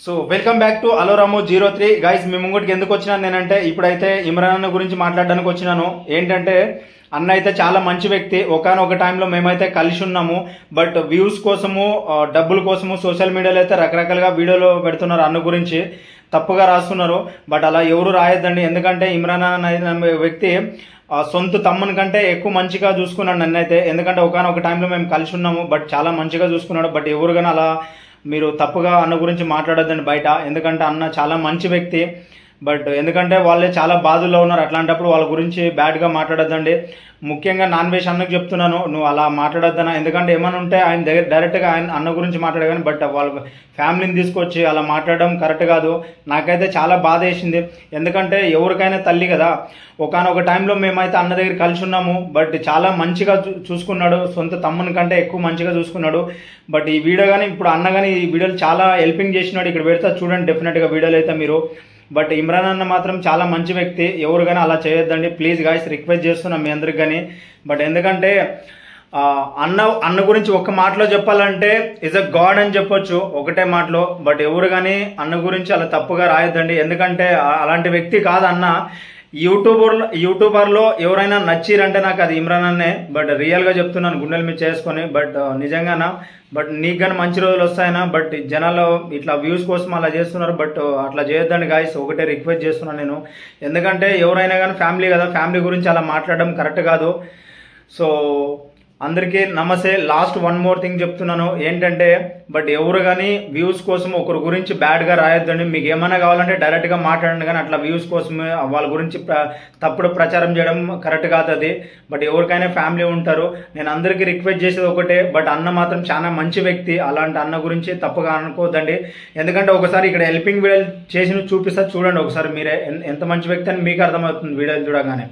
So welcome back to అలోరాము 03 guys. మీ ముంగటికి ఎందుకు వచ్చినాను నేనంటే, ఇప్పుడైతే ఇమ్రాన్ అన్న గురించి మాట్లాడడానికి వచ్చినాను. ఏంటంటే అన్న అయితే చాలా మంచి వ్యక్తి. ఒకానొక టైంలో మేమైతే కలిసి ఉన్నాము. బట్ వ్యూస్ కోసము డబ్బుల కోసము సోషల్ మీడియాలో అయితే రకరకాలుగా వీడియోలు పెడుతున్నారు. అన్న గురించి తప్పుగా రాస్తున్నారు. బట్ అలా ఎవరు రాయొద్దండి. ఎందుకంటే ఇమ్రాన్ అన్న వ్యక్తి సొంత తమ్ముని కంటే ఎక్కువ మంచిగా చూసుకున్నాడు నన్నైతే. ఎందుకంటే ఒకానొక టైంలో మేము కలిసి ఉన్నాము. బట్ చాలా మంచిగా చూసుకున్నాడు. బట్ ఎవరు కానీ అలా మీరు తప్పుగా అన్న గురించి మాట్లాడొద్దండి బయట. ఎందుకంటే అన్న చాలా మంచి వ్యక్తి. బట్ ఎందుకంటే వాళ్ళే చాలా బాధల్లో ఉన్నారు. అట్లాంటప్పుడు వాళ్ళ గురించి బ్యాడ్గా మాట్లాడొద్దండి. ముఖ్యంగా నాన్ వెజ్ అన్నకు చెప్తున్నాను, నువ్వు అలా మాట్లాడొద్దనా. ఎందుకంటే ఏమైనా ఉంటే ఆయన దగ్గర డైరెక్ట్గా ఆయన అన్న గురించి మాట్లాడగాని, బట్ వాళ్ళ ఫ్యామిలీని తీసుకొచ్చి అలా మాట్లాడడం కరెక్ట్ కాదు. నాకైతే చాలా బాధ వేసింది. ఎందుకంటే ఎవరికైనా తల్లి కదా. ఒకానొక టైంలో మేమైతే అన్న దగ్గర కలిసి ఉన్నాము. బట్ చాలా మంచిగా చూసుకున్నాడు. సొంత తమ్ముని కంటే ఎక్కువ మంచిగా చూసుకున్నాడు. బట్ ఈ వీడియో కానీ ఇప్పుడు అన్న కానీ ఈ వీడియోలు చాలా హెల్పింగ్ చేసినాడు. ఇక్కడ పెడతా చూడండి డెఫినెట్గా వీడియోలు అయితే మీరు. బట్ ఇమ్రాన్ అన్న మాత్రం చాలా మంచి వ్యక్తి. ఎవరు కానీ అలా చేయొద్దండి ప్లీజ్ గాయస్, రిక్వెస్ట్ చేస్తున్నాం మీ అందరికి కానీ. బట్ ఎందుకంటే అన్న గురించి ఒక్క మాటలో చెప్పాలంటే ఇస్ అ గాడ్ అని చెప్పొచ్చు, ఒకటే మాటలో. బట్ ఎవరు కానీ అన్న గురించి అలా తప్పుగా రాయొద్దండి. ఎందుకంటే అలాంటి వ్యక్తి కాదు అన్న. యూట్యూబర్లో ఎవరైనా నచ్చిరంటే నాకు అది ఇమ్రాన్ అన్నే. బట్ రియల్గా చెప్తున్నాను గుండెల మీద చేసుకొని. బట్ నిజంగానా, బట్ నీకు కానీ మంచి రోజులు వస్తాయనా. బట్ జనాలు ఇట్లా వ్యూస్ కోసం అలా చేస్తున్నారు. బట్ అట్లా చేయొద్దండి గాయస్, ఒకటే రిక్వెస్ట్ చేస్తున్నాను నేను. ఎందుకంటే ఎవరైనా కానీ ఫ్యామిలీ కదా, ఫ్యామిలీ గురించి అలా మాట్లాడడం కరెక్ట్ కాదు. సో అందరికీ నమస్తే. లాస్ట్ వన్ మోర్ థింగ్ చెప్తున్నాను ఏంటంటే, బట్ ఎవరు కానీ వ్యూస్ కోసం ఒకరి గురించి బ్యాడ్గా రాయొద్దండి. మీకు ఏమైనా కావాలంటే డైరెక్ట్గా మాట్లాడండి, కానీ అట్లా వ్యూస్ కోసమే వాళ్ళ గురించి తప్పుడు ప్రచారం చేయడం కరెక్ట్ కాదు అది. బట్ ఎవరికైనా ఫ్యామిలీ ఉంటారు. నేను అందరికీ రిక్వెస్ట్ చేసేది ఒకటే, బట్ అన్న మాత్రం చాలా మంచి వ్యక్తి. అలాంటి అన్న గురించి తప్పుగా అనుకోవద్దండి. ఎందుకంటే ఒకసారి ఇక్కడ హెల్పింగ్ వీడియోలు చేసి చూపిస్తా చూడండి ఒకసారి మీరే ఎంత మంచి వ్యక్తి అని మీకు అర్థమవుతుంది వీడియోలు చూడగానే.